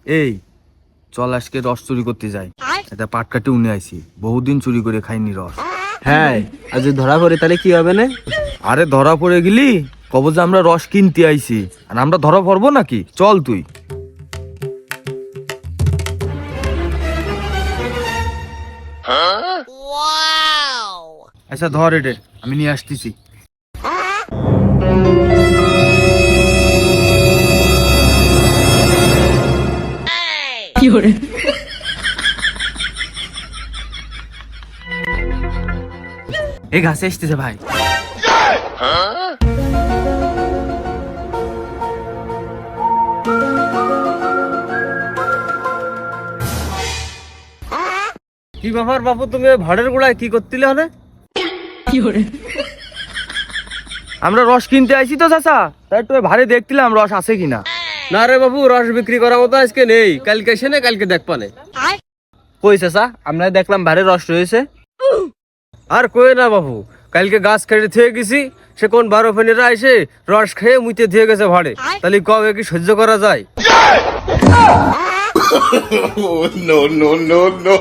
এই চল আজকে রস চুরি করতে যাই। এটা পাট কাটি উনি আইছি, বহুদিন চুরি করে খাইনি রস। হ্যাঁ, আজ যদি ধরা পড়ে তাহলে কি হবে না? আরে ধরা পড়ে গেলি কব যে আমরা রস কিনতে আইছি, আর আমরা ধরা পড়বো নাকি? চল তুই। আচ্ছা ধর এটে, আমি নিয়ে আসতেছি। এই ঘাসে আসতেছে ভাই। কি ব্যাপার বাবু, তুমি ভাড়ের গোড়ায় কি করছিলে? হলে আমরা রস কিনতে আইছি তো চাচা, তাই একটু ভাড়ে দেখছিলাম রস আছে কিনা। না রে বাবু, রস বিক্রি করার মতো আজকে নেই, কালকে এসে না, কালকে দেখবা না। কই চাচা, আমরা দেখলাম ভাড়ে রস রয়েছে। আর কই না বাবু, কালকে গাছ কেটে থুয়ে গেছি, সে কোন 12 ফেনীরা এসে রস খেয়ে মুইতে দিয়ে গেছে ভাড়ে। তাহলে কবে কি সহ্য করা যায়? No, no, no, no.